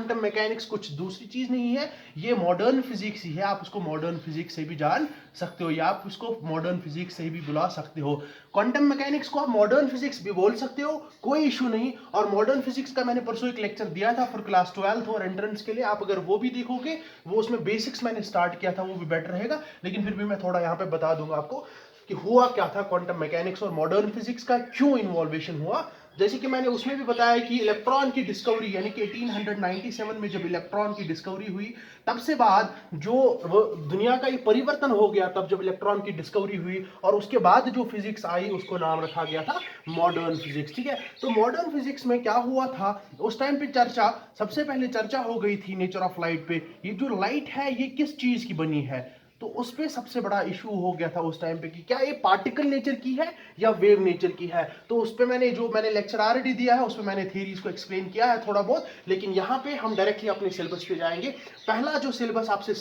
Quantum mechanics कुछ दूसरी चीज नहीं है, ये मॉडर्न फिजिक्स ही है। आप उसको मॉडर्न फिजिक्स से भी जान सकते हो या आप उसको मॉडर्न फिजिक्स से भी बुला सकते हो। क्वांटम मैकेनिक्स को आप मॉडर्न फिजिक्स भी बोल सकते हो, कोई इशू नहीं। और मॉडर्न फिजिक्स का मैंने परसों एक लेक्चर दिया था फॉर क्लास 12 और एंट्रेंस के लिए, आप अगर वो भी देखोगे, वो उसमें बेसिक्स मैंने स्टार्ट किया था, वो भी बेटर रहेगा। लेकिन फिर भी मैं थोड़ा यहाँ पे बता दूंगा आपको कि हुआ क्या था क्वांटम मैकेनिक्स और मॉडर्न फिजिक्स का, क्यों इन्वॉल्वेशन हुआ। जैसे कि मैंने उसमें भी बताया कि इलेक्ट्रॉन की डिस्कवरी यानी कि 1897 में जब इलेक्ट्रॉन की डिस्कवरी हुई, तब से बाद जो दुनिया का एक परिवर्तन हो गया, तब जब इलेक्ट्रॉन की डिस्कवरी हुई और उसके बाद जो फिजिक्स आई उसको नाम रखा गया था मॉडर्न फिजिक्स। ठीक है, तो मॉडर्न फिजिक्स में क्या हुआ था उस टाइम पे, चर्चा सबसे पहले चर्चा हो गई थी नेचर ऑफ लाइट पे। ये जो लाइट है ये किस चीज की बनी है, तो उस पे सबसे बड़ा इशू हो गया था उस टाइम पे कि क्या ये पार्टिकल नेचर की है या वेव नेचर की है। तो उस पे मैंने लेक्चर ऑलरेडी दिया है, उसमें मैंने थ्योरीज को एक्सप्लेन किया है थोड़ा बहुत। लेकिन यहाँ पे हम डायरेक्टली अपने सिलेबस पे जाएंगे। पहला जो सिलेबस आपसे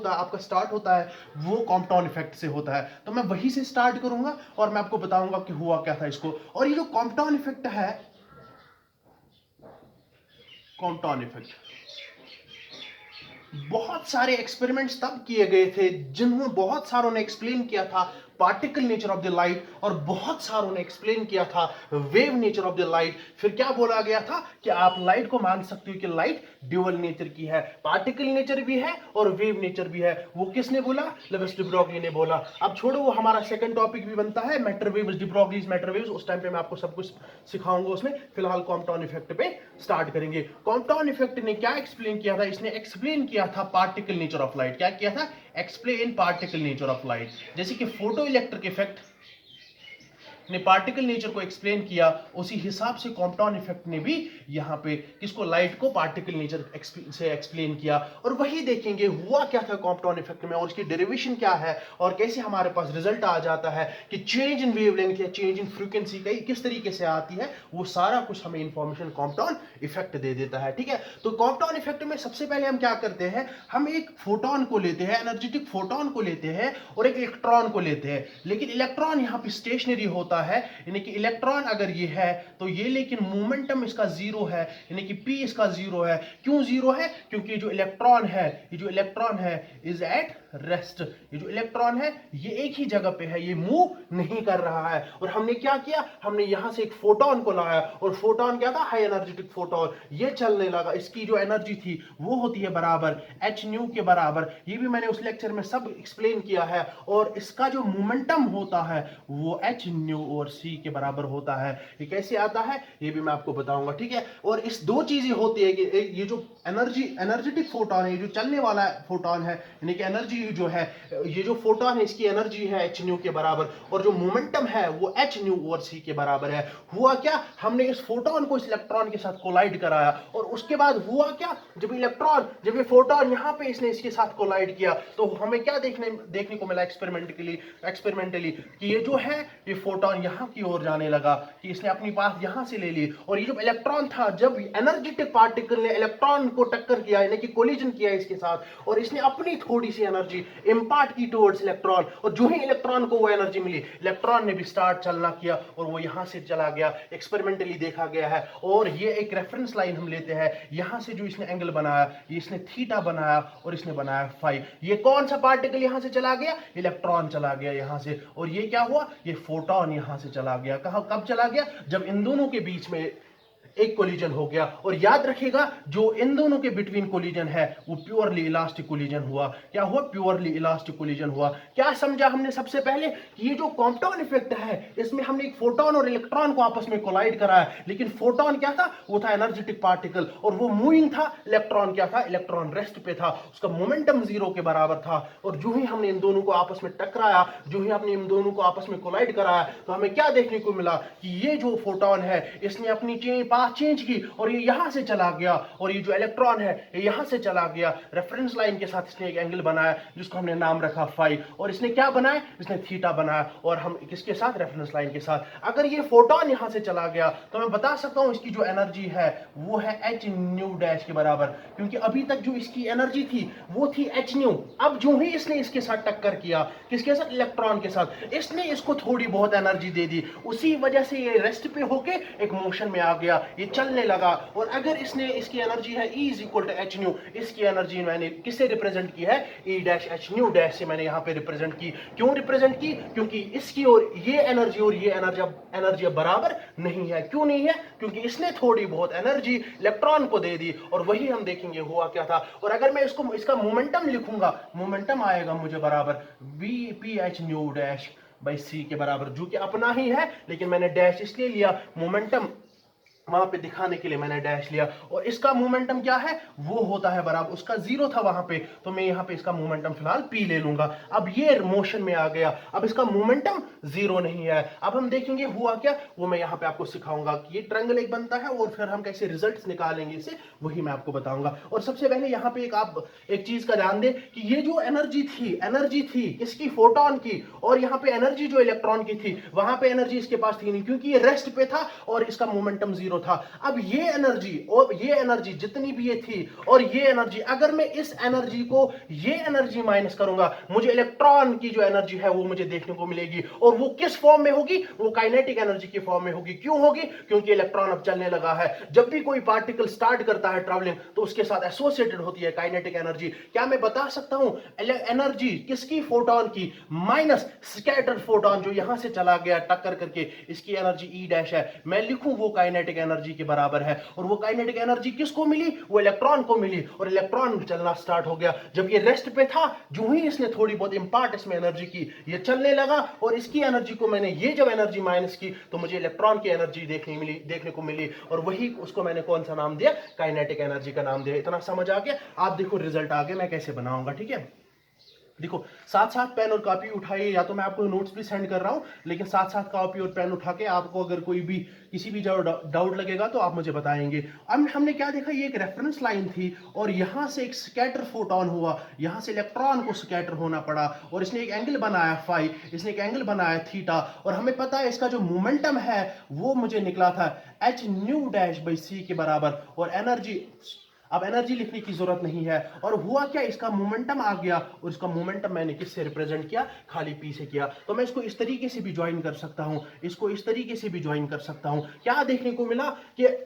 आपका स्टार्ट होता है वो कॉम्पटाउन इफेक्ट से होता है, तो मैं वहीं से स्टार्ट करूंगा और मैं आपको बताऊंगा कि हुआ क्या था इसको। और ये जो कॉम्पटाउन इफेक्ट है, कॉम्पटाउन इफेक्ट, बहुत सारे एक्सपेरिमेंट्स तब किए गए थे जिन्होंने बहुत सारों ने एक्सप्लेन किया था particle nature of the light, और बहुत सारों ने एक्सप्लेन किया था wave nature of the light. फिर क्या बोला गया था कि आप लाइट को मान सकते हो कि लाइट ड्यूअल नेचर की है, पार्टिकल नेचर भी है और वेव नेचर भी है। वो किसने बोला? लेविस डी ब्रोगली ने बोला। अब छोड़ो, वो हमारा सेकंड टॉपिक भी बनता है matter waves, D Broglie's matter waves, उस टाइम पे मैं आपको सब कुछ सिखाऊंगा उसमें। फिलहाल कॉम्पटाउन इफेक्ट पे स्टार्ट करेंगे। कॉम्पटाउन इफेक्ट ने क्या एक्सप्लेन किया था? इसने एक्सप्लेन किया था पार्टिकल नेचर ऑफ लाइट। क्या किया था? Explain particle nature of light. जैसे कि फोटो इलेक्ट्रिक इफेक्ट ने पार्टिकल नेचर को एक्सप्लेन किया, उसी हिसाब से कॉम्पटाउन इफेक्ट ने भी यहाँ पे किसको? लाइट को पार्टिकल नेचर से एक्सप्लेन किया। और वही देखेंगे हुआ क्या था कॉम्पटाउन इफेक्ट में और उसकी डेरिवेशन क्या है और कैसे हमारे पास रिजल्ट आ जाता है कि चेंज इन वेवलेंथ या चेंज इन फ्रीक्वेंसी का किस तरीके से आती है, वो सारा कुछ हमें इंफॉर्मेशन कॉम्पटाउन इफेक्ट दे देता है। ठीक है, तो कॉम्पटाउन इफेक्ट में सबसे पहले हम क्या करते हैं, हम एक फोटोन को लेते हैं, एनर्जेटिक फोटोन को लेते हैं और एक इलेक्ट्रॉन को लेते हैं। लेकिन इलेक्ट्रॉन यहाँ पे स्टेशनरी होता है, यानी कि इलेक्ट्रॉन अगर ये है तो ये, लेकिन मोमेंटम इसका जीरो है, यानी कि p इसका जीरो है। क्यों जीरो है? क्योंकि जो इलेक्ट्रॉन है इज एट रेस्ट। ये जो इलेक्ट्रॉन है ये एक ही जगह पे है, ये मूव नहीं कर रहा है। और हमने क्या किया, हमने यहां से एक फोटोन को लाया और फोटोन क्या था? High energetic photon. ये चलने लगा, इसकी जो एनर्जी थी वो होती है बराबर h न्यू के बराबर। ये भी मैंने उस लेक्चर में सब एक्सप्लेन किया है। और इसका जो मोमेंटम होता है वो h न्यू और c के बराबर होता है। ये कैसे आता है ये भी मैं आपको बताऊंगा। ठीक है, और इस दो चीजें होती है कि ये जो एनर्जेटिक फोटोन है, ये जो चलने वाला फोटोन है, यानी कि एनर्जी जो है, ये जो फोटोन है इसकी एनर्जी है h न्यू के बराबर, और जो मोमेंटम है वो h न्यू और c के बराबर है। हुआ क्या, हमने इस फोटोन को इस इलेक्ट्रॉन के साथ कोलाइड कराया और उसके बाद हुआ क्या, जब ये फोटोन यहां पे इसने इसके साथ कोलाइड किया तो हमें क्या देखने को मिला एक्सपेरिमेंटली कि ये जो है ये फोटोन यहां की ओर जाने लगा, कि इसने अपनी पास यहां से ले ली। और ये जो इलेक्ट्रॉन था, जब एनर्जेटिक पार्टिकल ने इलेक्ट्रॉन को टक्कर किया, यानी कि कोलिजन किया इसके साथ, और इसने अपनी थोड़ी सी एनर्जी इंपार्ट की टुवर्ड्स इलेक्ट्रॉन, और जो ही इलेक्ट्रॉन को वो एनर्जी मिली, इलेक्ट्रॉन ने भी स्टार्ट चलना किया और वो यहां से चला गया। एक्सपेरिमेंटली देखा गया है। और ये एक रेफरेंस लाइन हम लेते हैं, यहां से जो इसने एंगल बनाया, ये इसने थीटा बनाया और इसने बनाया फाई। ये कौन सा पार्टिकल यहां से चला गया? इलेक्ट्रॉन चला गया यहां से। और ये क्या हुआ? ये फोटोन यहां से चला गया। कब चला गया? जब इन दोनों के बीच में एक कोलिजन हो गया। और याद रखिएगा, जो इन दोनों के बिटवीन कोलिजन है वो प्योरली इलास्टिक कोलिजन हुआ। क्या हुआ? प्योरली इलास्टिक कोलिजन हुआ। क्या समझा हमने सबसे पहले? ये जो कॉम्पटाउन इफेक्ट है इसमें हमने एक फोटोन और इलेक्ट्रॉन को आपस में कोलाइड कराया, लेकिन फोटोन क्या था? वो था एनर्जेटिक पार्टिकल और वो मूविंग था। इलेक्ट्रॉन क्या था? इलेक्ट्रॉन रेस्ट पे था, उसका मोमेंटम जीरो के बराबर था। और जो ही हमने इन दोनों को आपस में टकराया, जो ही हमने इन दोनों को आपस में कोलाइड कराया, तो हमें क्या देखने को मिला कि ये जो फोटोन है इसने अपनी चेंज की और ये यहां से चला गया, और ये जो इलेक्ट्रॉन है ये यहां से चला गया। रेफरेंस लाइन के साथ इसने एक एंगल बनाया जिसको हमने नाम रखा फाई। और इसने क्या बनाया? इसने थीटा बनाया। और हम किसके साथ? रेफरेंस लाइन के साथ। अगर ये फोटोन यहां से चला गया तो मैं बता सकता हूं इसकी जो एनर्जी है वो है h न्यू डैश के बराबर, क्योंकि अभी तक जो इसकी एनर्जी थी वो थी h न्यू। अब जो ही इसने इसके साथ टक्कर किया, किसके साथ? इलेक्ट्रॉन के साथ, इसने इसको थोड़ी बहुत एनर्जी दे दी, उसी वजह से ये रेस्ट पे होके एक मोशन में आ गया। ये चलने लगा। और अगर इसने इसकी एनर्जी है E is equal to h nu, इसकी एनर्जी मैंने किससे रिप्रेजेंट की है? E dash h nu dash से मैंने यहाँ पे रिप्रेजेंट की। क्यों रिप्रेजेंट की? क्योंकि इसकी और ये एनर्जी अब बराबर नहीं है। क्यों नहीं है? क्योंकि इसने थोड़ी बहुत एनर्जी इलेक्ट्रॉन को दे दी, और वही हम देखेंगे हुआ क्या था। और अगर मैं इसका मोमेंटम लिखूंगा, मोमेंटम आएगा मुझे बराबर V P H nu dash by C के बराबर, जो कि अपना ही है, लेकिन मैंने डैश इसलिए लिया, मोमेंटम वहां पे दिखाने के लिए मैंने डैश लिया। और इसका मोमेंटम क्या है? वो होता है बराबर, उसका जीरो था वहां पे, तो मैं यहाँ पे इसका मोमेंटम फिलहाल पी ले लूंगा। अब ये मोशन में आ गया, अब इसका मोमेंटम जीरो नहीं है। अब हम देखेंगे हुआ क्या, वो मैं यहाँ पे आपको सिखाऊंगा कि ये ट्रायंगल एक बनता है और फिर हम कैसे रिजल्ट्स निकालेंगे इसे, वही मैं आपको बताऊंगा। और सबसे पहले यहाँ पे आप एक चीज का ध्यान दें कि ये जो एनर्जी थी किसकी? फोटोन की। और यहाँ पे एनर्जी जो इलेक्ट्रॉन की थी, वहां पे एनर्जी इसके पास थी नहीं, क्योंकि ये रेस्ट पे था और इसका मोमेंटम जीरो था। अब ये एनर्जी और ये एनर्जी जितनी भी ये थी और ये एनर्जी, अगर मैं इस एनर्जी को ये एनर्जी माइनस करूंगा, मुझे इलेक्ट्रॉन की जो एनर्जी है वो मुझे देखने को मिलेगी। और वो किस फॉर्म में होगी? वो काइनेटिक एनर्जी की फॉर्म में होगी। क्यों होगी? क्योंकि इलेक्ट्रॉन अब चलने लगा है। जब भी कोई पार्टिकल स्टार्ट करता है ट्रैवलिंग, तो उसके साथ एसोसिएटेड होती है काइनेटिक एनर्जी। क्या मैं बता सकता हूं एनर्जी किसकी? फोटोन की, माइनस स्कैटर्ड फोटोन जो यहां से चला गया टक्कर करके, इसकी एनर्जी ई डैश है। मैं लिखूं वो काइनेटिक एनर्जी के बराबर है। और वो काइनेटिक एनर्जी किसको मिली? वो इलेक्ट्रॉन को मिली, और इलेक्ट्रॉन चलना स्टार्ट हो गया। जब ये रेस्ट पे था, जो ही इसने थोड़ी बहुत इंपार्ट इसमें एनर्जी की, ये चलने लगा। और इसकी एनर्जी को मैंने ये जब एनर्जी माइनस की, तो मुझे इलेक्ट्रॉन की एनर्जी देखने को मिली, और वही उसको मैंने कौन सा नाम दिया? काइनेटिक एनर्जी का नाम दिया। इतना समझ आ गया? आप देखो रिजल्ट आगे मैं कैसे बनाऊंगा, ठीक है। देखो, साथ साथ पेन और कॉपी उठाइए, या तो मैं आपको नोट्स भी सेंड कर रहा हूं, लेकिन साथ साथ कॉपी और पेन उठा के आपको अगर कोई भी किसी भी डाउट लगेगा तो आप मुझे बताएंगे। अब हमने क्या देखा, ये एक रेफरेंस लाइन थी, और यहां से एक स्कैटर फोटोन हुआ, यहां से इलेक्ट्रॉन को स्कैटर होना पड़ा, और इसने एक एंगल बनाया फाई, इसने एक एंगल बनाया थीटा, और हमें पता है इसका जो मोमेंटम है वो मुझे निकला था H nu dash by C के बराबर। और एनर्जी, अब एनर्जी लिखने की जरूरत नहीं है। और हुआ क्या, इसका मोमेंटम आ गया, और इसका मोमेंटम मैंने किससे रिप्रेजेंट किया? खाली पी से किया। तो मैं इसको इस तरीके से भी ज्वाइन कर सकता हूं, इसको इस तरीके से भी ज्वाइन कर सकता हूं। क्या देखने को मिला कि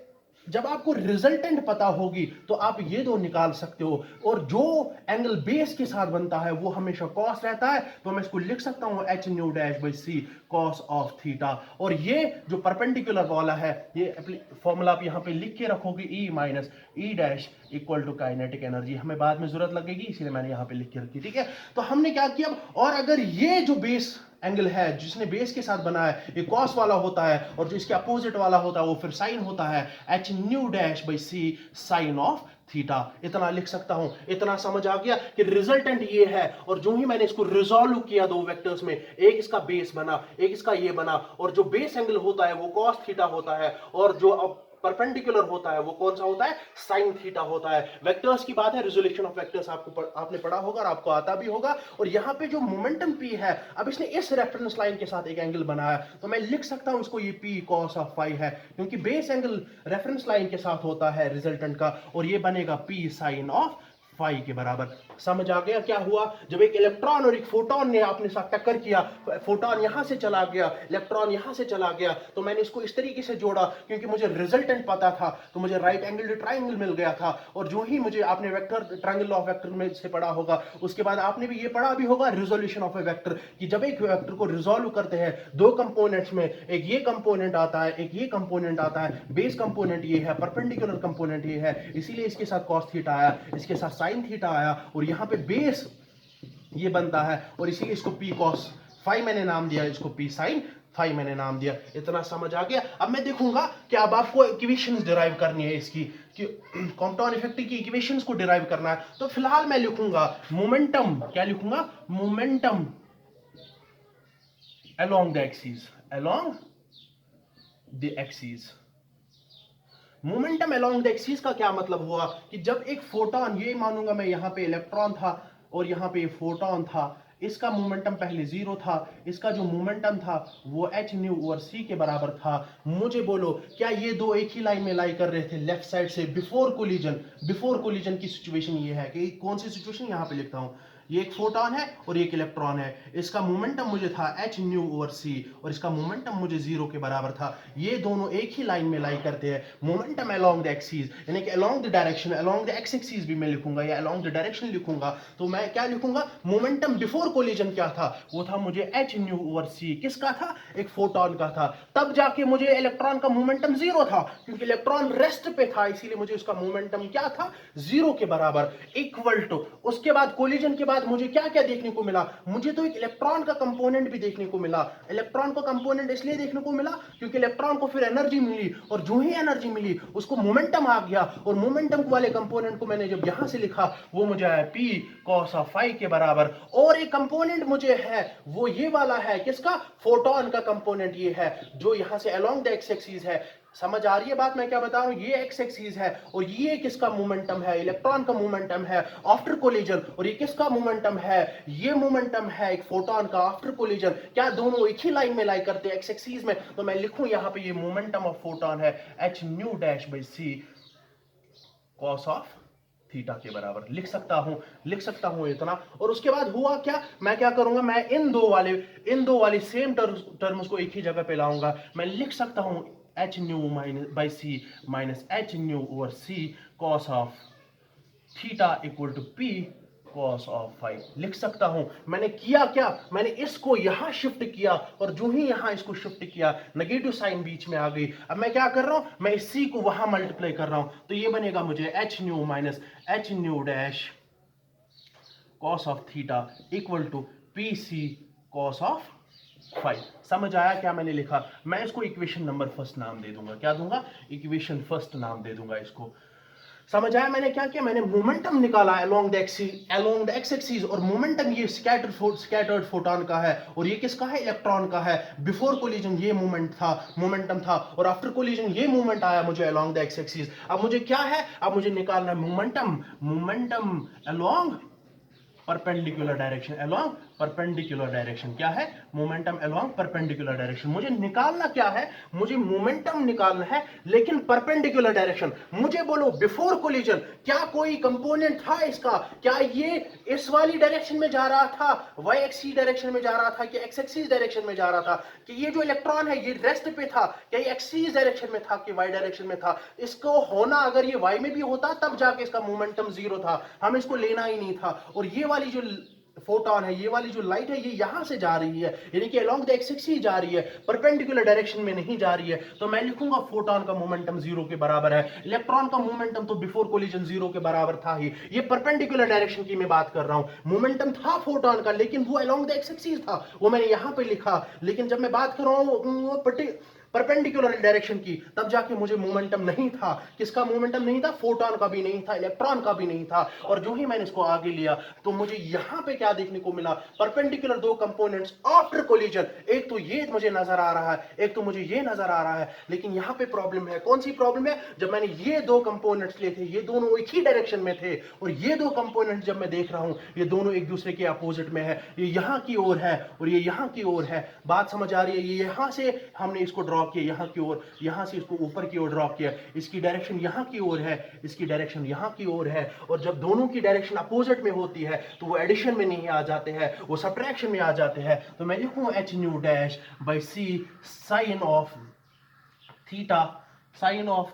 जब आपको रिजल्टेंट पता होगी तो आप ये दो निकाल सकते हो, और जो एंगल बेस के साथ बनता है वो हमेशा कॉस रहता है। तो मैं इसको लिख सकता हूं h nu dash by c cos of theta. और ये जो परपेंडिकुलर वाला है, ये फॉर्मूला आप यहां पे लिख के रखोगे, E minus E dash equal to kinetic energy. हमें बाद में जरूरत लगेगी, इसीलिए मैंने यहां पे लिख के रखी, ठीक है। तो हमने क्या किया, और अगर ये जो बेस एंगल है जिसने बेस के साथ बना है, ये कॉस वाला होता है, और जो इसके अपोजिट वाला होता है वो फिर साइन होता है, h nu dash by c sine of theta. इतना लिख सकता हूं। इतना समझ आ गया कि रिजल्टेंट ये है। और जो ही मैंने इसको रिजॉल्व किया दो वेक्टर्स में, एक इसका बेस बना, एक इसका ये बना, और जो बेस एंगल होता है वो कॉस थीटा होता है, और जो अब परपेंडिकुलर होता है वो कौन सा होता है? साइन थीटा होता है। वेक्टर्स की बात है, रिजोल्यूशन ऑफ वेक्टर्स आपने पढ़ा होगा और आपको आता भी होगा। और यहां पे जो मोमेंटम पी है, अब इसने इस रेफरेंस लाइन के साथ एक एंगल बनाया, तो मैं लिख सकता हूं इसको ये पी कॉस ऑफ फाई है, क्योंकि बेस एंगल रेफरेंस लाइन के साथ होता है रिजल्टेंट का, और ये बनेगा पी साइन ऑफ फाई के बराबर। समझ आ गया क्या हुआ? जब एक इलेक्ट्रॉन और एक फोटोन ने अपने साथ टक्कर किया, फोटोन यहां से चला गया, इलेक्ट्रॉन यहां से चला गया, तो मैंने इसको इस तरीके से जोड़ा, क्योंकि मुझे रिजल्टेंट पता था, तो मुझे राइट एंगल ट्राइंगल मिल गया था। और जो ही मुझे, आपने वेक्टर ट्राइंगल ऑफ वेक्टर में से पढ़ा होगा, उसके बाद आपने भी ये पढ़ा भी होगा रिजोल्यूशन ऑफ ए वेक्टर, कि जब एक वेक्टर को रिजोल्व करते हैं दो कंपोनेंट्स में, एक ये कंपोनेंट आता है, एक ये कंपोनेंट आता है, बेस कंपोनेंट ये है, परपेंडिकुलर कंपोनेंट ये है, इसीलिए इसके साथ cos थीटा आया, इसके साथ sin थीटा आया, और यहां पे बेस ये बनता है, और इसीलिए इसको p cos फाई मैंने नाम दिया, इसको p sin फाई मैंने नाम दिया। इतना समझ आ गया? अब मैं देखूंगा कि अब आपको इक्वेशंस डिराइव करनी है इसकी, कि कॉम्पटाउन इफेक्ट की इक्वेशंस को डिराइव करना है। तो फिलहाल मैं लिखूंगा मोमेंटम, क्या लिखूंगा? Momentum along the axis, along the axis। Momentum along the axis का क्या मतलब हुआ, कि जब एक फोटोन, ये मानूंगा मैं यहां पे इलेक्ट्रॉन था और यहां पे फोटोन था, इसका मोमेंटम पहले जीरो था, इसका जो मोमेंटम था वो एच न्यू ओवर सी के बराबर था। मुझे बोलो, क्या ये दो एक ही लाइन में लाई कर रहे थे लेफ्ट साइड से बिफोर कोलिजन? बिफोर कोलिजन की सिचुएशन ये है कि कौन सी सिचुएशन, यहां पे लिखता हूं, ये एक फोटोन है और ये एक इलेक्ट्रॉन है। इसका मोमेंटम मुझे था h न्यू ओवर c और इसका मोमेंटम मुझे 0 के बराबर था। ये दोनों एक ही लाइन में लाई करते हैं। मोमेंटम अलोंग द एक्सिस, यानी कि along the direction, along the X axis भी मैं लिखूंगा या अलोंग द डायरेक्शन लिखूंगा। तो मैं क्या लिखूंगा, मोमेंटम बिफोर कोलिजन क्या था, वो था मुझे h न्यू ओवर c। किसका था, एक फोटोन का था। तब जाके मुझे इलेक्ट्रॉन का मोमेंटम 0 था, क्योंकि इलेक्ट्रॉन रेस्ट पे था, इसीलिए मुझे उसका मोमेंटम क्या था, 0 के बराबर, इक्वल टू। उसके बाद कोलिजन के बाद मुझे क्या क्या देखने को मिला, मुझे तो एक इलेक्ट्रॉन का कंपोनेंट भी देखने को मिला। इलेक्ट्रॉन का कंपोनेंट इसलिए देखने को मिला क्योंकि इलेक्ट्रॉन को फिर एनर्जी मिली, और जो ही एनर्जी मिली उसको मोमेंटम आ गया, और मोमेंटम वाले कंपोनेंट को मैंने जब यहां से लिखा वो मुझे आया p cos ऑफ phi के बराबर। और एक कंपोनेंट मुझे है वो ये वाला है, किसका, फोटोन का कंपोनेंट ये है, जो यहां से अलोंग द एक्स एक्सिस है। समझ आ रही है बात मैं क्या बता रहा हूं, ये एक्स एक्सिस है और ये किसका मोमेंटम है, इलेक्ट्रॉन का मोमेंटम है आफ्टर कोलिजन। और ये किसका मोमेंटम है, ये मोमेंटम है एक फोटोन का आफ्टर कोलिजन। क्या दोनों एक ही लाइन में लाई करते हैं एक्स एक्सिस में, तो मैं लिखूं यहां पे ये मोमेंटम ऑफ फोटोन है h nu dash by c cos of theta के बराबर। लिख सकता हूं इतना। और उसके बाद हुआ क्या, मैं क्या करूंगा, मैं इन दो वाले सेम टर्म्स को एक ही जगह पे लाऊंगा। मैं लिख सकता हूं h nu minus by c minus h nu over c cos of theta equal to p cos of phi। लिख सकता हूं। मैंने किया क्या, मैंने इसको यहां शिफ्ट किया, और जो ही यहां इसको शिफ्ट किया नेगेटिव साइन बीच में आ गई। अब मैं क्या कर रहा हूं, मैं इस c को वहां मल्टीप्लाई कर रहा हूं, तो ये बनेगा मुझे h nu minus h nu dash cos of theta equal to pc cos of phi। समझ आया क्या मैंने लिखा। मैं इसको इक्वेशन नंबर फर्स्ट नाम दे दूंगा, क्या दूंगा, इक्वेशन फर्स्ट नाम दे दूंगा इसको। समझ आया मैंने क्या किया, मैंने मोमेंटम निकाला अलोंग द एक्स एक्सिस, और मोमेंटम ये स्कैटर्ड फोटोन का है, और ये किसका है, इलेक्ट्रॉन का है। बिफोर कोलिजन ये मोमेंटम था, और आफ्टर कोलिजन ये मोमेंट आया मुझे अलोंग द एक्स एक्सिस। अब मुझे क्या है, अब मुझे निकालना है momentum along perpendicular direction, along perpendicular direction. क्या है, मोमेंटम अलोंग परपेंडिकुलर डायरेक्शन। मुझे निकालना क्या है, मुझे मोमेंटम निकालना है, लेकिन परपेंडिकुलर डायरेक्शन। मुझे बोलो बिफोर कोलिजन क्या कोई कंपोनेंट था इसका, क्या ये इस वाली डायरेक्शन में जा रहा था, वाई एक्सिस डायरेक्शन में जा रहा था, कि एक्स एक्सिस डायरेक्शन में जा रहा था, कि ये जो इलेक्ट्रॉन है ये रेस्ट पे था, क्या ये एक्सिस डायरेक्शन में था कि वाई डायरेक्शन में था। इसको होना अगर ये वाई में भी होता तब जाके इसका मोमेंटम 0 था, हम इसको लेना ही नहीं था। और ये वाली जो फोटोन है, ये वाली जो लाइट है, ये यहां से जा रही है, यानी कि अलोंग द एक्स एक्सिस जा रही है, परपेंडिकुलर डायरेक्शन में नहीं जा रही है। तो मैं लिखूंगा फोटोन का मोमेंटम 0 के बराबर है। इलेक्ट्रॉन का मोमेंटम तो बिफोर कोलिजन 0 के बराबर था ही। ये परपेंडिकुलर डायरेक्शन की मैं बात कर रहा हूं। मोमेंटम था फोटोन का, लेकिन वो अलोंग द एक्स एक्सिस था, वो मैंने यहां पे लिखा। लेकिन जब मैं बात कर रहा हूं परपेंडिकुलर डायरेक्शन की, तब जाके मुझे मोमेंटम नहीं था। किसका मोमेंटम नहीं था, फोटोन का भी नहीं था, इलेक्ट्रॉन का भी नहीं था। और जो ही मैंने इसको आगे लिया तो मुझे यहां पे क्या देखने को मिला, परपेंडिकुलर दो कंपोनेंट्स आफ्टर कोलिजन। एक तो ये मुझे नजर आ रहा है, एक तो मुझे ये नजर आ रहा है। लेकिन यहां पे प्रॉब्लम है, कौन सी प्रॉब्लम है, जब मैंने ये दो कंपोनेंट्स लिए थे, ये दोनों एक ही डायरेक्शन में थे, और ये दो कंपोनेंट्स जब मैं देख रहा हूं ये दोनों एक दूसरे के अपोजिट में है। ये यहां की ओर है और ये यहां की ओर है। बात समझ आ रही है, ये यहां से हमने इसको ड्रॉ किया यहां की ओर, यहां से इसको ऊपर की ओर ड्रॉ किया। इसकी डायरेक्शन यहां की ओर है, इसकी डायरेक्शन यहां की ओर है। और जब दोनों की डायरेक्शन अपोजिट में होती है तो वो एडिशन में नहीं आ जाते हैं, वो सब्ट्रैक्शन में आ जाते हैं। तो मैं लिखूं H nu dash by c sine of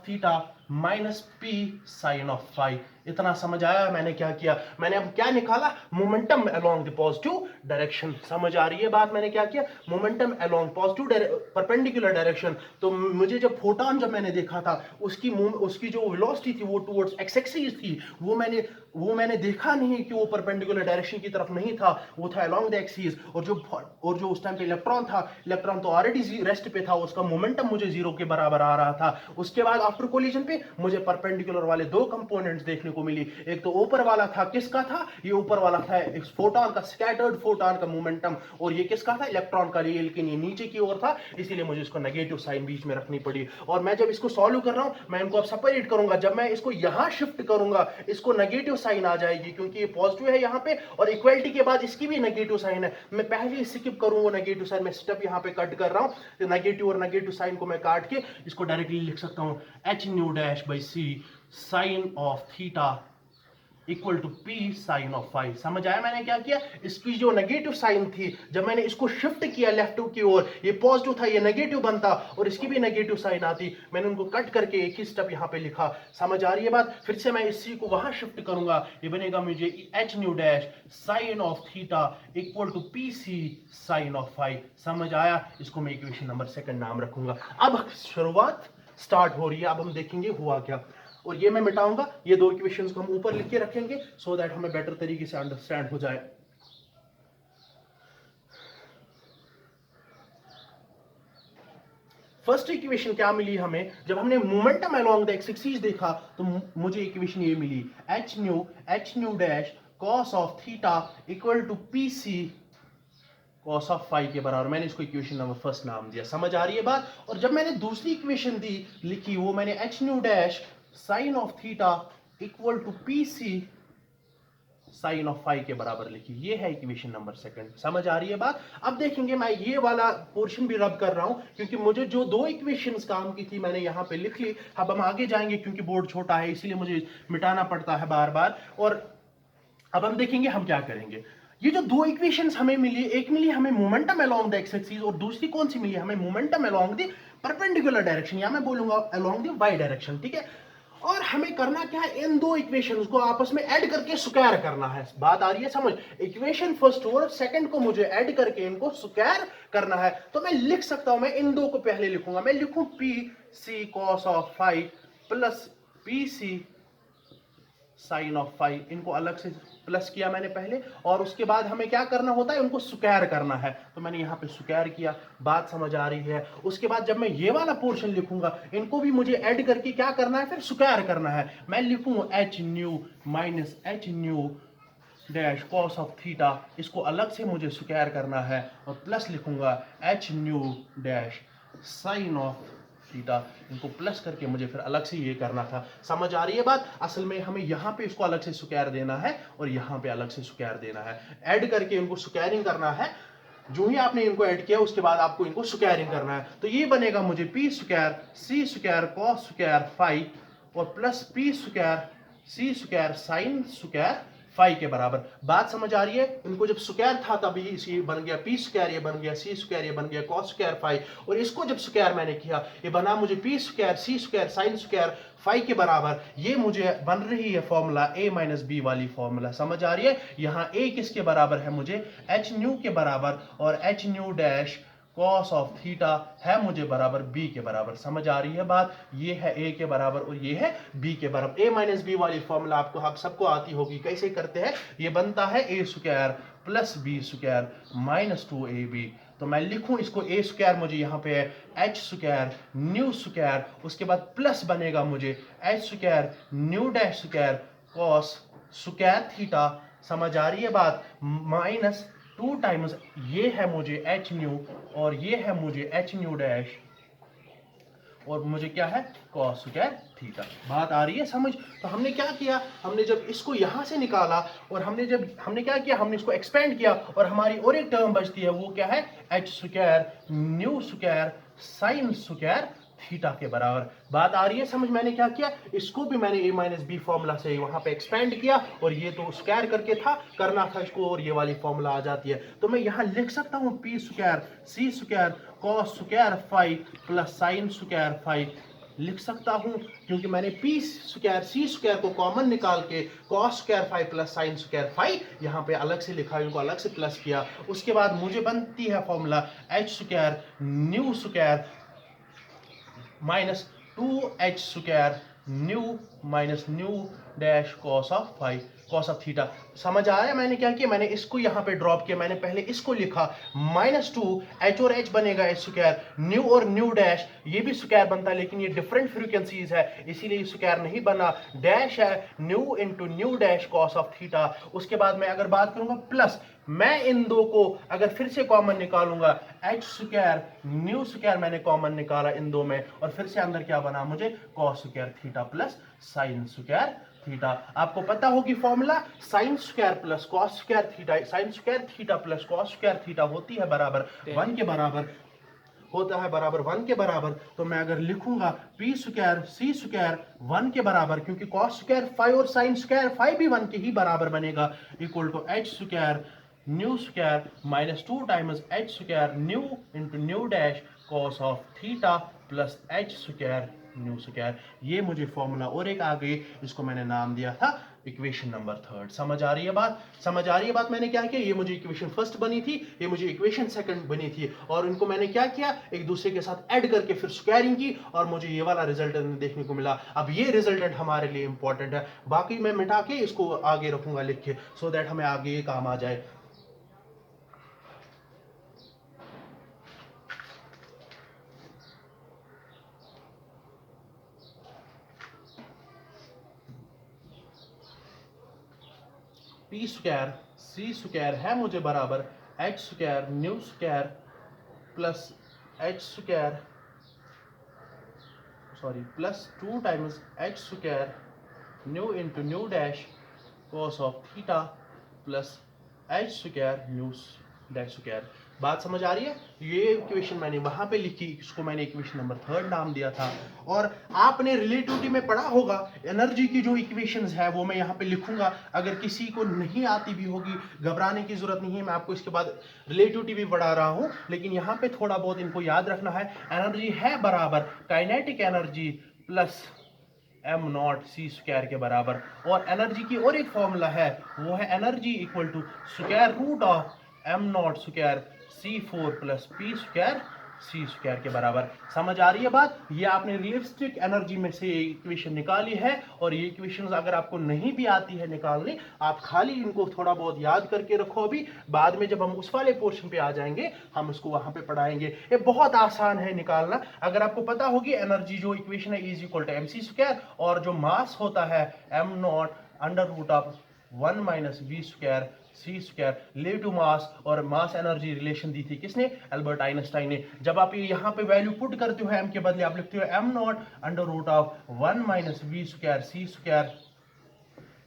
theta minus p sine of phi. इतना समझ आया मैंने क्या किया, मैंने अब क्या निकाला, momentum along the positive direction. समझ आ रही है बात, मैंने क्या किया, momentum along positive perpendicular direction. तो मुझे जब फोटोन जब मैंने देखा था उसकी जो वेलोसिटी थी वो टुवर्ड्स एक्स एक्सिस थी। वो मैंने देखा नहीं कि वो परपेंडिकुलर डायरेक्शन की तरफ नहीं था, वो था अलोंग द एक्सिस। और जो उस टाइम पे इलेक्ट्रॉन तो ऑलरेडी रेस्ट पे था, उसका मोमेंटम मुझे 0 के बराबर आ रहा था। उसके बाद आफ्टर कोलिजन पे मुझे परपेंडिकुलर वाले दो कंपोनेंट्स देखने को मिली। एक तो ऊपर वाला था, किसका था, ये ऊपर वाला था एक फोटोन का, स्कैटर्ड फोटोन का मोमेंटम। और ये किसका था, इलेक्ट्रॉन का, लेकिन ये नीचे की ओर था, इसीलिए मुझे इसको नेगेटिव साइन बीच में रखनी पड़ी। और मैं जब इसको सॉल्व कर रहा हूं, मैं इनको अब सेपरेट करूंगा। जब मैं इसको यहां शिफ्ट करूंगा इसको नेगेटिव साइन आ जाएगी, क्योंकि ये पॉजिटिव है यहां पे, और इक्वलिटी के बाद इसकी भी नेगेटिव साइन है। मैं पहले स्किप करूंगा नेगेटिव साइन, मैं स्टेप यहां पे कट कर रहा हूं। नेगेटिव और नेगेटिव साइन को मैं काट के इसको डायरेक्टली लिख सकता हूं h nu dash by c sine of theta equal to p sine of phi. समझ आया मैंने क्या किया? इसकी जो नेगेटिव साइन थी, जब मैंने इसको शिफ्ट किया लेफ्ट की ओर, ये पॉजिटिव था, ये नेगेटिव बनता और इसकी भी नेगेटिव साइन आती। मैंने उनको कट करके एक ही स्टेप यहां पे लिखा। समझ आ रही है बात? फिर से मैं इसी को वहां शिफ्ट करूंगा, ये बनेगा मुझे h nu dash sine of theta equal to P c sine of phi. समझ आया? इसको मैं इक्वेशन नंबर सेकंड नाम रखूंगा। अब शुरुआत स्टार्ट हो रही है, अब हम देखेंगे हुआ क्या। और ये मैं मिटाऊंगा, ये दो इक्वेशंस को हम ऊपर लिख के रखेंगे सो दैट हमें बेटर तरीके से अंडरस्टैंड हो जाए। फर्स्ट इक्वेशन क्या मिली हमें? जब हमने momentum along the X axis देखा तो मुझे इक्वेशन ये मिली, H nu dash cos of theta equal to P C cos of phi के बराबर। मैंने इसको इक्वेशन नंबर फर्स्ट नाम दिया। समझ आ रही है बात? और जब मैंने दूसरी इक्वेशन दी लिखी, वो मैंने h nu dash sine of theta equal to P c sine of phi के बराबर लिखी। ये है इक्वेशन नंबर सेकंड। समझ आ रही है बात? अब देखेंगे, मैं ये वाला पोर्शन भी रब कर रहा हूं क्योंकि मुझे जो दो इक्वेशंस काम की थी मैंने यहां पे लिख ली। अब हम आगे जाएंगे क्योंकि बोर्ड छोटा है इसलिए मुझे मिटाना पड़ता है बार बार। और अब हम देखेंगे हम क्या करेंगे। ये जो दो इक्वेशंस हमें मिली, एक मिली हमें momentum along the X axis और दूसरी कौन सी मिली हमें? Momentum along the perpendicular direction, या मैं बोलूंगा अलोंग द वाई डायरेक्शन। ठीक है, और हमें करना क्या है? इन दो इक्वेशंस को आपस में ऐड करके स्क्वायर करना है। बात आ रही है समझ? इक्वेशन फर्स्ट और सेकंड को मुझे ऐड करके इनको स्क्वायर करना है। तो मैं लिख सकता हूं, मैं इन दो को पहले लिखूंगा, मैं लिखूं p C cos of phi plus p c sine of phi. इनको अलग से प्लस किया मैंने पहले, और उसके बाद हमें क्या करना होता है? उनको स्क्वायर करना है। तो मैंने यहां पे स्क्वायर किया। बात समझ आ रही है? उसके बाद जब मैं ये वाला पोर्शन लिखूंगा, इनको भी मुझे ऐड करके क्या करना है? फिर स्क्वायर करना है। मैं लिखूंगा H nu minus H nu dash cos of theta, इसको अलग से मुझे स्क्वायर करना है, और प्लस लिखूंगा H nu dash sine of theta, इनको प्लस करके मुझे फिर अलग से ये करना था। समझ आ रही है बात? असल में हमें यहाँ पे इसको अलग से स्क्वायर देना है और यहाँ पे अलग से स्क्वायर देना है। ऐड करके इनको स्क्वायरिंग करना है। जो ही आपने इनको ऐड किया उसके बाद आपको इनको स्क्वायरिंग करना है। तो ये बनेगा मुझे पी स्क्वायर सी स्क्वायर कॉस स्क्वायर फाई और प्लस पी स्क्वायर सी स्क्वायर साइन स्क्वायर फाई के बराबर। बात समझ आ रही है? इनको जब स्क्वायर था तभी ये बन गया पी स्क्वायर, ये बन गया सी स्क्वायर, ये बन गया कॉस स्क्वायर फाई, और इसको जब स्क्वायर मैंने किया ये बना मुझे पी स्क्वायर सी स्क्वायर साइन स्क्वायर फाई के बराबर। ये मुझे बन रही है फॉर्मूला a माइनस बी वाली फॉर्मूला। समझ आ रही है? यहाँ a किसके बराबर है? मुझे एच न्यू के बराबर, और H nu dash cos of theta है मुझे बराबर b के बराबर। समझ आ रही है बात? ये है a के बराबर और ये है b के बराबर। a माइनस बी वाली फॉर्मूला आपको आप सबको आती होगी। कैसे करते हैं? ये बनता है a square plus b square minus 2ab। तो मैं लिखूं इसको a स्क्वायर, मुझे यहाँ पे है h स्क्वायर न्यू स्क्वायर, उसके बाद प्लस बनेगा मुझे h square new dash square cos square theta. समझ आ रही है बात? माइनस 2 टाइम्स ये है मुझे एच न्यू और ये है मुझे एच न्यू डैश, और मुझे क्या है? Cos square theta. बात आ रही है समझ? तो हमने क्या किया? हमने जब इसको यहां से निकाला और हमने क्या किया? हमने इसको एक्सपेंड किया और हमारी और एक टर्म बचती है, वो क्या है? H square nu square sine square theta के बराबर। बात आ रही है समझ? मैंने क्या किया? इसको भी मैंने a माइनस बी फॉर्मूला से वहां पे एक्सपेंड किया, और ये तो स्क्वायर करके करना था इसको, और ये वाली फॉर्मूला आ जाती है। तो मैं यहां लिख सकता हूं पी स्क्वायर सी square cos square phi plus sine square phi लिख सकता हूं, क्योंकि मैंने पी स्क्वायर सी स्क्वायर को कॉमन निकाल के cos square phi plus sine square phi यहाँ पे अलग से लिखा, इनको अलग से प्लस किया। उसके बाद मुझे बनती है formula h square nu square minus 2h square nu minus nu dash cos of phi cos of theta. समझ आया मैंने क्या किया? मैंने इसको यहाँ पे ड्रॉप किया, मैंने पहले इसको लिखा माइनस 2 h और h बनेगा h स्क्वायर, न्यू और न्यू डैश ये भी स्क्वायर बनता है, लेकिन ये डिफरेंट फ्रीक्वेंसीज है इसीलिए स्क्वायर नहीं बना। डैश है new into nu dash cos of theta. उसके बाद मैं अगर बात करूंगा प्लस, मैं इन दो को अगर फिर से कॉमन निकालूंगा, एच स्क्वायर न्यू स्क्वायर मैंने कॉमन निकाला इन दो में, और फिर से अंदर क्या बना मुझे? Cos square theta plus sine square theta. आपको पता होगी formula, sine square plus cos square theta, sine square theta plus cos square theta होती है बराबर 1 के बराबर होता है बराबर 1 के बराबर, तो मैं अगर लिखूंगा p स्क्वायर c स्क्वायर 1 के बराबर, क्योंकि cos स्क्वायर 5 और sin स्क्वायर 5 भी 1 के ही बराबर बनेगा, equal to h square nu square minus 2 times h square nu into nu dash cos of theta plus h square nu square. ये मुझे फॉर्मूला और एक आ गई, इसको मैंने नाम दिया था इक्वेशन नंबर 3। समझ आ रही है बात? समझ आ रही है बात? मैंने क्या किया, ये मुझे इक्वेशन फर्स्ट बनी थी, ये मुझे इक्वेशन सेकंड बनी थी, और इनको मैंने क्या किया, एक दूसरे के साथ ऐड करके फिर स्क्वायरिंग की, और मुझे ये वाला रिजल्टेंट देखने को मिला। अब ये रिजल्टेंट हमारे लिए इंपॉर्टेंट है, बाकी मैं मिटा के इसको आगे रखूंगा लिख के, सो दैट हमें आगे ये काम आ जाए। पी स्क्वायर सी स्क्वायर है मुझे बराबर H square nu square plus H square plus 2 times H square nu into nu dash cos of theta plus H square new dash square. बात समझ आ रही है? ये इक्वेशन मैंने वहां पे लिखी, इसको मैंने इक्वेशन नंबर 3 नाम दिया था। और आपने रिलेटिविटी में पढ़ा होगा, एनर्जी की जो इक्वेशंस है वो मैं यहाँ पे लिखूंगा, अगर किसी को नहीं आती भी होगी घबराने की जरूरत नहीं है, मैं आपको इसके बाद रिलेटिविटी भी पढ़ा रहा हूँ, लेकिन यहाँ पे थोड़ा बहुत इनको याद रखना है। एनर्जी है बराबर kinetic energy plus m not C square के बराबर, और एनर्जी की और एक फॉर्मूला है, वो है energy equal to square root of m not square C4 plus p square C square के बराबर। समझ आ रही है बात? ये आपने रियलिस्टिक एनर्जी में से इक्वेशन निकाली है, और ये इक्वेशंस अगर आपको नहीं भी आती है निकालने, आप खाली इनको थोड़ा बहुत याद करके रखो। अभी बाद में जब हम उस वाले पोर्शन पे आ जाएंगे, हम उसको वहां पे पढ़ाएंगे। ये बहुत आसान है निकालना, अगर आपको पता होगी एनर्जी जो इक्वेशन है is equal to m c square, और जो मास होता है M nought under root of 1 minus v square C square. Relative mass और मास एनर्जी रिलेशन दी थी किसने? एल्बर्ट आइंस्टाइन ने। जब आप यहाँ पे वैल्यू पुट करते हो एम के बदले, आप लिखते हो m nought under root of 1 minus v square C square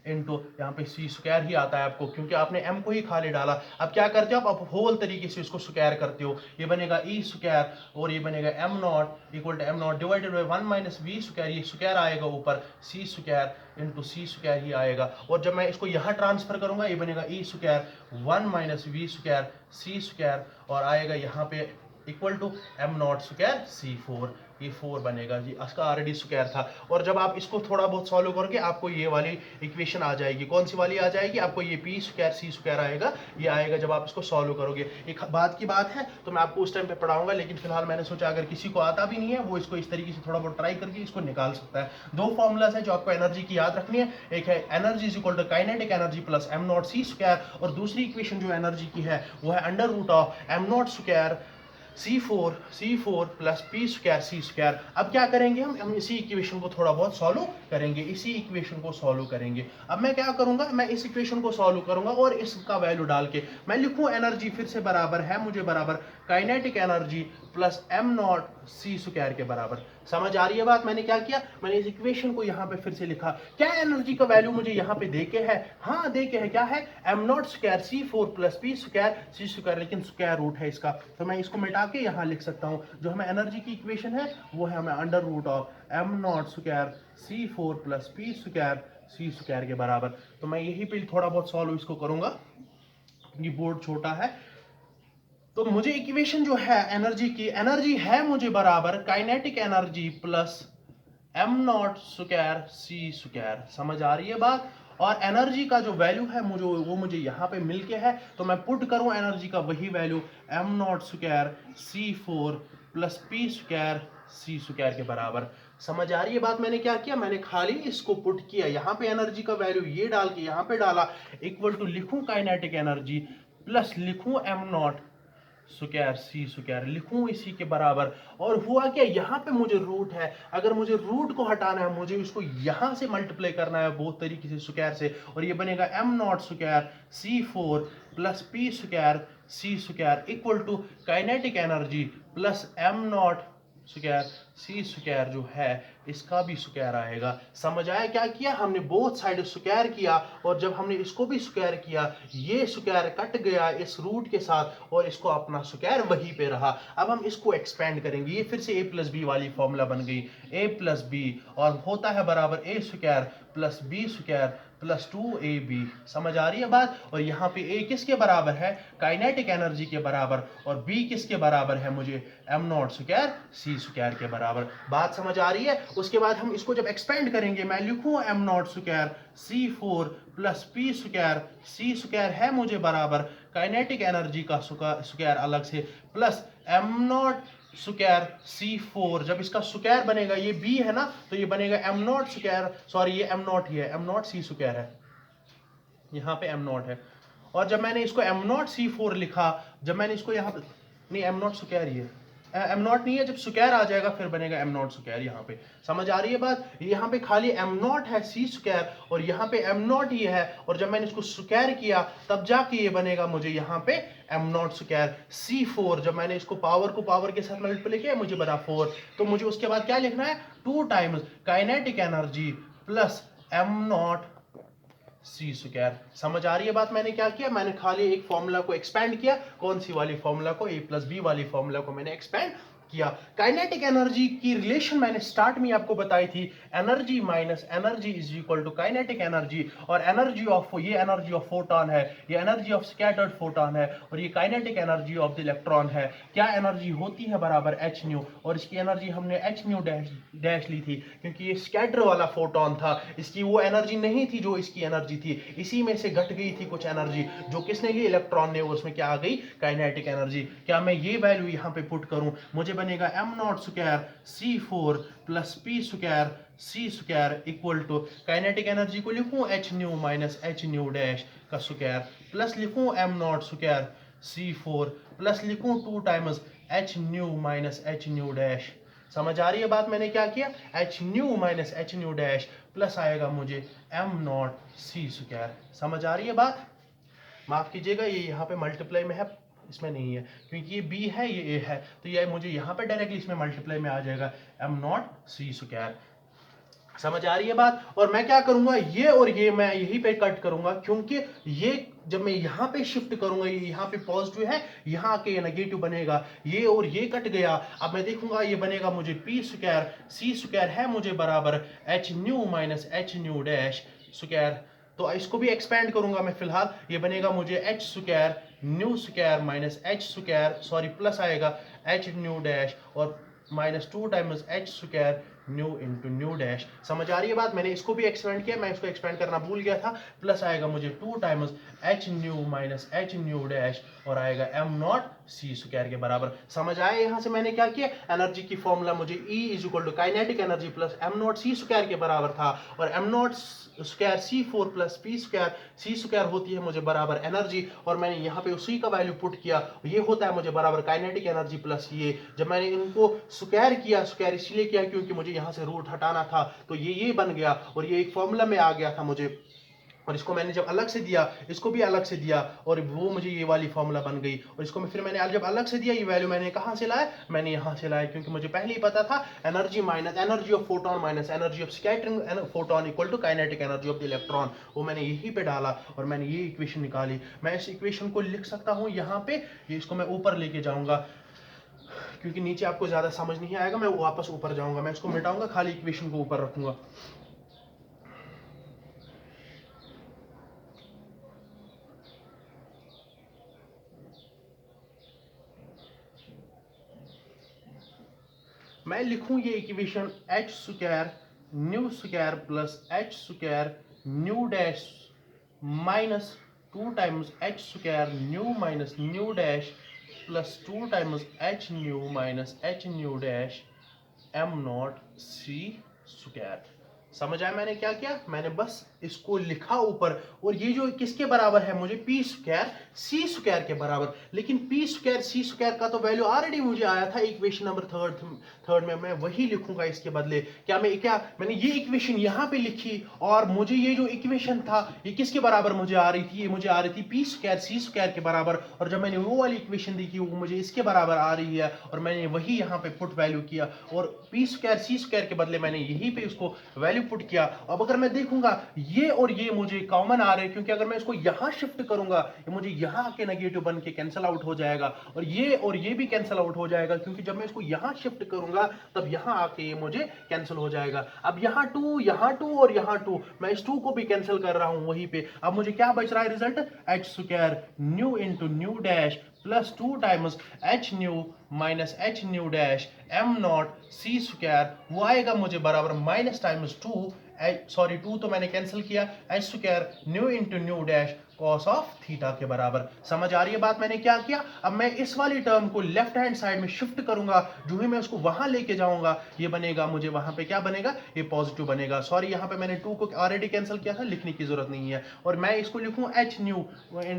into यहाँ पे सी स्क्वायर ही आता है आपको, क्योंकि आपने m को ही खाली डाला। अब क्या करते हो आप होल तरीके से इसको स्क्वायर करते हो, ये बनेगा ई स्क्वायर और ये बनेगा M nought equal to m nought divided by 1 minus v square, ये स्क्वायर आएगा ऊपर, c square into c square ही आएगा। और जब मैं इसको यहाँ ट्रांसफर करूंगा, ये बनेगा E square 1 minus v square सी स्क्वायर, और आएगा यहाँ पे equal to m not square C4, ये 4 बनेगा जी, इसका ऑलरेडी स्क्वायर था। और जब आप इसको थोड़ा बहुत सॉल्व करोगे, आपको ये वाली इक्वेशन आ जाएगी। कौन सी वाली आ जाएगी? आपको ये पी स्क्वायर सी स्क्वायर आएगा, ये आएगा जब आप इसको सॉल्व करोगे। एक बात की बात है, तो मैं आपको उस टाइम पे पढ़ाऊंगा, लेकिन फिलहाल मैंने सोचा अगर किसी को आता भी नहीं है, वो इसको इस तरीके से थोड़ा बहुत ट्राई करके इसको निकाल सकता है। दो फॉर्मुलाज है जो आपको एनर्जी की याद रखनी है, एक है energy is equal to kinetic energy plus m not C square, और दूसरी इक्वेशन जो एनर्जी की है वो है under root of m not square C4 plus p square C square. अब क्या करेंगे हम इसी इक्वेशन को थोड़ा बहुत सॉल्व करेंगे, इसी इक्वेशन को सॉल्व करेंगे। अब मैं क्या करूंगा, मैं इस इक्वेशन को सॉल्व करूंगा और इसका वैल्यू डाल के मैं लिखूं एनर्जी फिर से बराबर है मुझे बराबर kinetic energy plus m not C square के बराबर। समझ आ रही है बात? मैंने क्या किया, मैंने इस इक्वेशन को यहाँ पे फिर से लिखा। क्या एनर्जी का वैल्यू मुझे यहाँ पे देके है? हाँ देके है। क्या है? Am not square C4 plus p square C square, लेकिन स्क्वायर रूट है इसका, तो मैं इसको मिटा के यहाँ लिख सकता हूँ। जो हमें एनर्जी की इक्वेशन है वो है हमें under root of m not square C4 plus p square C square के बराबर। तो मैं यही पे थोड़ा बहुत सॉल्व इसको करूंगा क्योंकि बोर्ड छोटा है। तो मुझे इक्वेशन जो है एनर्जी की, एनर्जी है मुझे बराबर kinetic energy plus m not square C square. समझ आ रही है बात? और एनर्जी का जो वैल्यू है मुझे वो मुझे यहाँ पे मिलके है, तो मैं पुट करूं एनर्जी का वही value m not square C4 plus p square C square के बराबर। समझ आ रही है बात? मैंने क्या किया, मैंने खाली इसको पुट किया, यहाँ पे एनर्जी का वैल्यू ये डाल के यहाँ पे डाला, इक्वल टू लिखूं काइनेटिक एनर्जी प्लस लिखूं m not square C square, लिखूं इसी के बराबर। और हुआ क्या, यहाँ पे मुझे रूट है, अगर मुझे रूट को हटाना है मुझे इसको यहाँ से मल्टीप्लाई करना है बहुत तरीके से स्क्वायर से, और ये बनेगा am not square C4 plus p square C square equal to kinetic energy plus m not square C square जो है इसका भी स्क्वायर आएगा। समझ आया क्या किया हमने? बोथ साइड स्क्वायर किया, और जब हमने इसको भी स्क्वायर किया, ये स्क्वायर कट गया इस रूट के साथ और इसको अपना स्क्वायर वहीं पे रहा। अब हम इसको एक्सपेंड करेंगे, ये फिर से a प्लस बी वाली फॉर्मूला बन गई, a प्लस बी और होता है बराबर a square plus b square plus 2ab। समझ आ रही है बात? और यहाँ पे a किसके बराबर है? काइनेटिक एनर्जी के बराबर, और b किसके बराबर है? मुझे m nought square c square के बराबर। बात समझ आ रही है? उसके बाद हम इसको जब एक्सपेंड करेंगे, मैं लिखूं m nought square c4 plus p square c square है मुझे बराबर काइनेटिक एनर्जी का स्क्वायर अलग से plus m nought square c4। जब इसका स्क्वायर बनेगा, ये b है ना, तो ये बनेगा m नॉट स्क्वायर, सॉरी ये m नॉट ही है, m नॉट c स्क्वायर है, यहाँ पे m नॉट है। और जब मैंने इसको m नॉट c4 लिखा, जब मैंने इसको यहाँ पे, नहीं m नॉट स्क्वायर ही है, m नॉट नहीं है, जब स्क्वायर आ जाएगा फिर बनेगा m नॉट स्क्वायर। यहाँ पे समझ आ रही है बात? यहाँ पे खाली m नॉट है c स्क्वायर, और यहाँ पे m नॉट ही है, और जब मैंने इसको स्क्वायर किया तब जाके ये बनेगा मुझे यहाँ पे m नॉट स्क्वायर c4। जब मैंने इसको पावर को पावर के साथ मल्टीप्लाई किया मुझे बना 4, तो मुझे उसके बाद क्या लिखना है? 2 times kinetic energy plus m nought सी स्क्वायर। समझ आ रही है बात? मैंने क्या किया? मैंने खाली एक फॉर्मूला को एक्सपेंड किया। कौन सी वाली फॉर्मूला को? a प्लस बी वाली फॉर्मूला को मैंने एक्सपेंड किया। काइनेटिक एनर्जी की रिलेशन मैंने स्टार्ट में आपको बताई थी, energy minus energy is equal to kinetic energy. और एनर्जी ऑफ, ये एनर्जी ऑफ फोटोन है, ये एनर्जी ऑफ स्कैटर्ड फोटोन है, और ये kinetic energy of the electron है। क्या एनर्जी होती है? बराबर एच न्यू, और इसकी एनर्जी हमने एच न्यू डैश ली थी क्योंकि ये स्कैटर वाला फोटोन था, इसकी वो एनर्जी नहीं थी जो इसकी एनर्जी थी, इसी में से घट गई थी कुछ एनर्जी जो किसने ली? इलेक्ट्रॉन ने, उसमें क्या आ गई? Kinetic energy. क्या मैं ये वैल्यू यहाँ पे पुट करूं, मुझे बनेगा m nought square c4 plus p square c square equal to kinetic energy को लिखूं h nu minus h nu dash का स्क्वायर, प्लस लिखूं m nought square c4 plus लिखूं 2 times h nu minus h nu dash. समझ आ रही है बात? मैंने क्या किया? h nu minus h nu dash plus आएगा मुझे m नॉट c स्क्वायर। समझ आ रही है बात? माफ कीजिएगा, ये यहाँ पे मल्टीप्लाई में है, इसमें नहीं है, क्योंकि ये b है ये a है, तो ये मुझे यहाँ पे डायरेक्टली इसमें मल्टीप्लाई में आ जाएगा m नॉट c स्क्वायर। समझ आ रही है बात? और मैं क्या करूंगा, ये और ये मैं यहीं पे कट करूंगा, क्योंकि ये जब मैं यहाँ पे शिफ्ट करूंगा, ये यहाँ पे पॉजिटिव है, यहाँ आके ये नेगेटिव बनेगा, ये और ये कट गया। अब मैं देखूंगा ये बनेगा मुझे p स्क्वायर c स्क्वायर है मुझे बराबर h nu minus h nu dash square. तो इसको भी एक्सपेंड करूंगा मैं फिलहाल, ये बनेगा मुझे h square nu square minus h square, sorry plus आएगा h न्यू डैश और minus 2 times h square nu into nu dash. समझ आ रही है बात? मैंने इसको भी एक्सपेंड किया, मैं इसको एक्सपेंड करना भूल गया था, प्लस आएगा मुझे 2 times h nu minus h nu dash और आएगा m नॉट c स्क्वायर के बराबर। समझ आया? यहां से मैंने क्या किया, एनर्जी की फॉर्मूला मुझे E is equal to kinetic energy plus m nought c square के बराबर था, और m nought square c4 plus p square c square होती है मुझे बराबर एनर्जी, और मैंने यहाँ पे उसी का वैल्यू पुट किया, ये होता है मुझे बराबर काइनेटिक एनर्जी प्लस ये। जब मैंने इनको स्क्वायर किया, स्क्वायर इसलिए किया क्योंकि मुझे यहाँ से रूट हटाना था, तो ये बन गया और ये एक फॉर्मूला में आ गया था मुझे, और इसको मैंने जब अलग से दिया, इसको भी अलग से दिया, और वो मुझे ये वाली फॉर्मूला बन गई। और इसको फिर मैंने जब अलग से दिया, ये वैल्यू मैंने कहाँ से लाया? मैंने यहाँ से लाया, क्योंकि मुझे पहले ही पता था energy minus energy of photon minus energy of scattering photon equal to kinetic energy of the electron. वो मैंने यहीं पे डाला और मैंने ये इक्वेशन निकाली। मैं इस इक्वेशन को लिख सकता हूँ यहाँ पे, ये इसको मैं ऊपर लेके जाऊंगा क्योंकि नीचे आपको ज्यादा समझ नहीं आएगा, मैं वापस ऊपर जाऊंगा, मैं इसको मिटाऊंगा, खाली इक्वेशन को ऊपर रखूंगा। मैं लिखूं ये equation h square nu square plus h square new dash minus 2 times h square nu minus nu dash plus 2 times h nu minus h nu dash m nought c square. समझ आया मैंने क्या किया? मैंने बस इसको लिखा ऊपर, और ये जो किसके बराबर है मुझे, पी स्क्वायर सी स्क्वायर के बराबर। लेकिन पी स्क्वायर सी स्क्वायर का तो वैल्यू ऑलरेडी मुझे आया था इक्वेशन नंबर थर्ड में, मैं वही लिखूंगा इसके बदले। क्या मैंने ये इक्वेशन यहां पे लिखी, और मुझे ये जो इक्वेशन था ये किसके बराबर मुझे आ रही थी, ये मुझे आ रही थी पी स्क्वायर सी स्क्वायर के बराबर। और जब मैंने वो वाली इक्वेशन देखी वो मुझे इसके बराबर आ रही है, और मैंने वही यहाँ पे पुट वैल्यू किया, और पी स्क्वायर सी स्क्वायर के बदले मैंने यहीं पे उसको वैल्यू पुट किया। अब अगर मैं देखूंगा ये और ये मुझे कॉमन आ रहे हैं, क्योंकि अगर मैं इसको यहां शिफ्ट करूंगा ये मुझे यहां आके नेगेटिव बन के कैंसिल आउट हो जाएगा, और ये भी कैंसिल आउट हो जाएगा, क्योंकि जब मैं इसको यहां शिफ्ट करूंगा तब यहां आके ये मुझे कैंसिल हो जाएगा। अब यहाँ टू और यहाँ टू, मैं इस टू को भी कैंसिल कर रहा हूं वहीं पे। अब मुझे क्या बच रहा है result, H square nu into nu dash plus 2 times H nu minus H nu dash M not C square, वो आएगा मुझे बराबर minus times two, sorry two तो मैंने कैंसिल किया, H square nu into nu dash cos of theta के बराबर। समझ आ रही है बात, मैंने क्या किया, अब मैं इस वाली टर्म को लेफ्ट हैंड साइड में शिफ्ट करूंगा, जो ही मैं उसको वहां लेके जाऊंगा ये बनेगा मुझे वहां पे क्या बनेगा, ये पॉजिटिव बनेगा। सॉरी यहाँ पे मैंने टू को ऑलरेडी कैंसिल किया था, लिखने की जरूरत नहीं है। और मैं इसको लिखूं H nu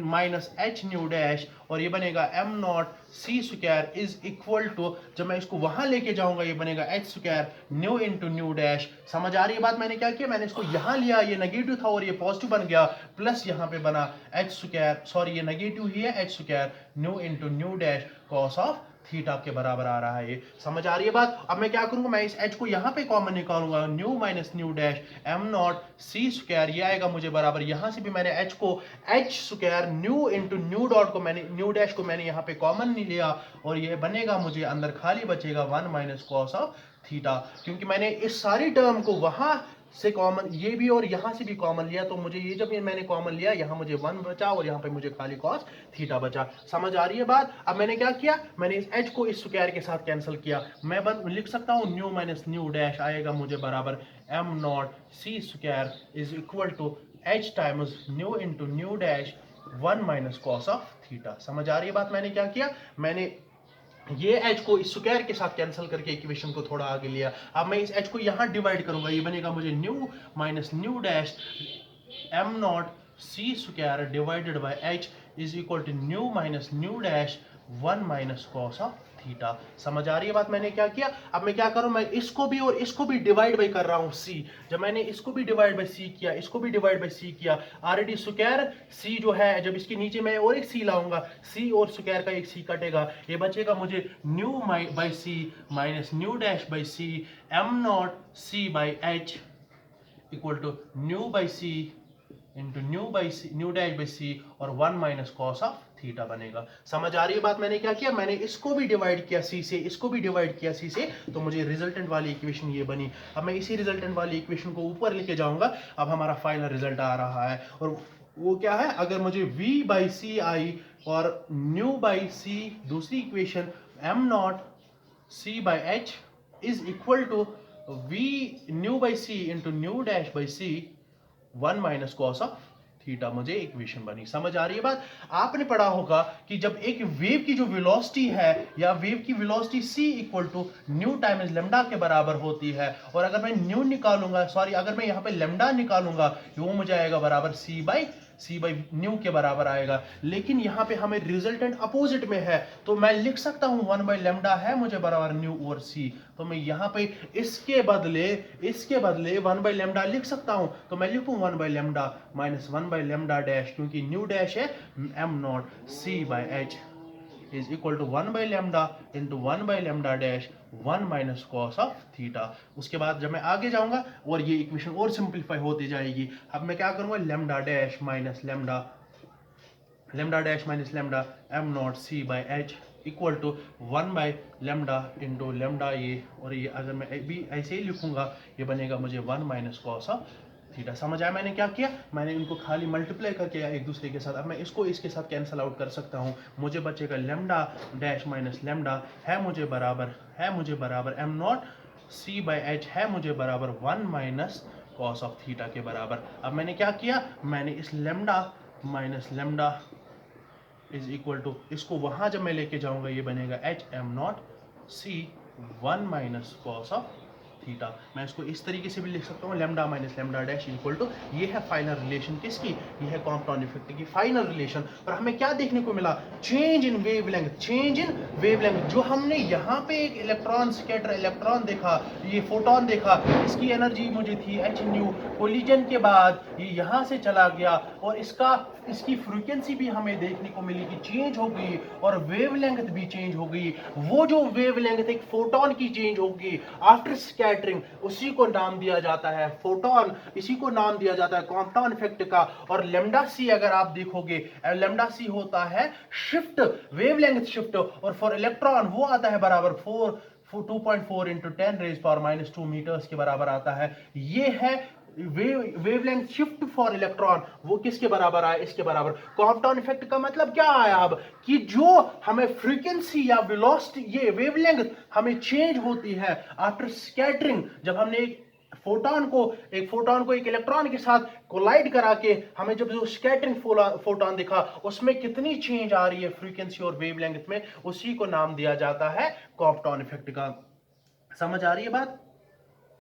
minus H nu dash, और ये बनेगा am not C square is equal to, जब मैं इसको वहां लेके जाऊंगा ये बनेगा H square nu into nu dash. समझ आ रही है बात, मैंने क्या किया, मैंने इसको यहां लिया, ये नेगेटिव था और ये पॉजिटिव बन गया, प्लस यहाँ पे बना एच स्क्वायर, सॉरी ये नेगेटिव ही है, H square nu into nu dash cos of theta के बराबर आ रहा है। ये समझ आ रही है बात। अब मैं क्या करूंगा, मैं इस एच को यहां पे कॉमन निकालूंगा, nu minus nu dash M not C square, ये आएगा मुझे बराबर, यहां से भी मैंने एच को H square nu into new dot को मैंने न्यू डैश को मैंने यहाँ पे कॉमन नहीं लिया, और ये बनेगा मुझे अंदर खाली बचेगा 1 माइनस कॉस ऑफ थीटा, क्योंकि मैंने इस सारी टर्म को वहां से कॉमन, ये भी और यहां से भी कॉमन लिया, तो मुझे ये जब ये मैंने कॉमन लिया यहां मुझे 1 बचा और यहां पे मुझे खाली कॉस थीटा बचा। समझ आ रही है बात। अब मैंने क्या किया, मैंने इस एच को इस स्क्वायर के साथ कैंसिल किया, मैं लिख सकता हूं न्यू माइनस न्यू डैश आएगा मुझे बराबर M not C square is equal to H times nu into nu dash 1 minus cos of theta. समझ आ रही है बात। मैंने क्या किया, मैंने ये एच को इस स्क्वायर के साथ कैंसिल करके इक्वेशन को थोड़ा आगे लिया। अब मैं इस एच को यहां डिवाइड करूंगा, ये बनेगा मुझे nu minus nu dash M not C square divided by H is equal to nu minus nu dash 1 minus cos of theta. समझ आ रही है बात। मैंने क्या किया, अब मैं क्या करूं, मैं इसको भी और इसको भी डिवाइड बाय कर रहा हूं सी। जब मैंने इसको भी डिवाइड बाय सी किया, इसको भी डिवाइड बाय सी किया, ऑलरेडी स्क्वायर सी जो है, जब इसके नीचे मैं और एक सी लाऊंगा, सी और स्क्वायर का एक सी कटेगा, ये बचेगा मुझे nu by c minus nu dash by c m not c by h equal to nu by c into nu dash by c और 1 माइनस कॉस ऑफ थीटा बनेगा। समझ आ रही है बात। मैंने क्या किया, मैंने इसको भी डिवाइड किया सी से, इसको भी डिवाइड किया सी से, तो मुझे रिजल्टेंट वाली इक्वेशन ये बनी। अब मैं इसी रिजल्टेंट वाली इक्वेशन को ऊपर लेके जाऊंगा। अब हमारा फाइनल रिजल्ट आ रहा है, और वो क्या है, अगर मुझे v बाई सी आई और न्यू बाई सी दूसरी equation M not C by H is equal to v nu by C into nu dash by C 1 minus cos of theta मुझे इक्वेशन बनी। समझ आ रही है बात। आपने पढ़ा होगा कि जब एक वेव की जो वेलोसिटी है, या वेव की velocity c equal to nu times lambda के बराबर होती है, और अगर मैं न्यू निकालूंगा, सॉरी अगर मैं यहाँ पे लेमडा निकालूंगा, वो मुझे आएगा बराबर सी बाई न्यू के बराबर आएगा। लेकिन यहाँ पे हमें रिजल्टेंट अपोजिट में है, तो मैं लिख सकता हूँ 1 बाई लेमडा है मुझे बराबर न्यू और सी, तो मैं यहाँ पे इसके बदले 1 बाई लेमडा लिख सकता हूँ, तो मैं लिखूँ 1 by lambda minus 1 by lambda dash, क्योंकि न्यू डैश है am not C by H is equal to 1 by lambda into 1 by lambda dash 1 minus cos of theta. उसके बाद जब मैं आगे जाऊंगा और ये इक्वेशन और सिंपलीफाई होती जाएगी। अब मैं क्या करूंगा, lambda dash minus lambda M not C by H equal to 1 by lambda into lambda ये, और ये अगर मैं भी ऐसे ही लिखूंगा ये बनेगा मुझे 1 माइनस कॉस ऑफ थीटा। समझ आया मैंने क्या किया, मैंने इनको खाली मल्टीप्लाई करके एक दूसरे के साथ, अब मैं इसको इसके साथ कैंसिल आउट कर सकता हूँ। मुझे बचेगा लेमडा डैश माइनस लेमडा है मुझे बराबर M not C by H है मुझे बराबर 1 माइनस कॉस ऑफ थीटा के बराबर। अब मैंने क्या किया, मैंने इस lambda minus lambda is equal to, इसको वहां जब मैं लेके जाऊंगा ये बनेगा H M not C 1 minus cos of theta. मैं इसको इस तरीके से भी लिख सकता हूँ, lambda minus lambda dash equal to, ये है फाइनल रिलेशन किसकी, ये है कॉम्पटाउन इफेक्ट की फाइनल रिलेशन। और हमें क्या देखने को मिला, change in wavelength, change in wavelength. जो हमने यहाँ पे एक इलेक्ट्रॉन स्कैटर इलेक्ट्रॉन देखा, ये फोटोन देखा, इसकी एनर्जी मुझे थी h न्यू, कोलिजन के बाद ये यहाँ से चला गया और इसकी फ्रीक्वेंसी भी हमें देखने को मिली कि चेंज हो गई और वेवलेंथ भी चेंज हो गई। वो जो वेवलेंथ एक फोटोन की चेंज होगी आफ्टर स्कैटरिंग, उसी को नाम दिया जाता है फोटोन, इसी को नाम दिया जाता है कॉम्पटाउन इफेक्ट का। और लेमडा सी अगर आप देखोगे, लेमडा सी होता है शिफ्ट, वेवलेंथ शिफ्ट, और फॉर इलेक्ट्रॉन वो आता है बराबर 2.4 इंटू 10⁻⁻² मीटर्स के बराबर आता है। ये है वेवलेंथ शिफ्ट फॉर इलेक्ट्रॉन, वो किसके बराबर आया, इसके बराबर। कॉम्पटाउन इफेक्ट का मतलब क्या आया अब, कि जो हमें फ्रीक्वेंसी या वेलोसिटी, ये वेवलेंथ हमें चेंज होती है आफ्टर स्कैटरिंग, जब हमने एक फोटोन को एक इलेक्ट्रॉन के साथ कोलाइड करा के हमें जब जो स्कैटरिंग फोटोन दिखा, उसमें कितनी चेंज आ रही है फ्रीक्वेंसी और वेवलेंथ में, उसी को नाम दिया जाता है कॉम्पटाउन इफेक्ट का। समझ आ रही है बात।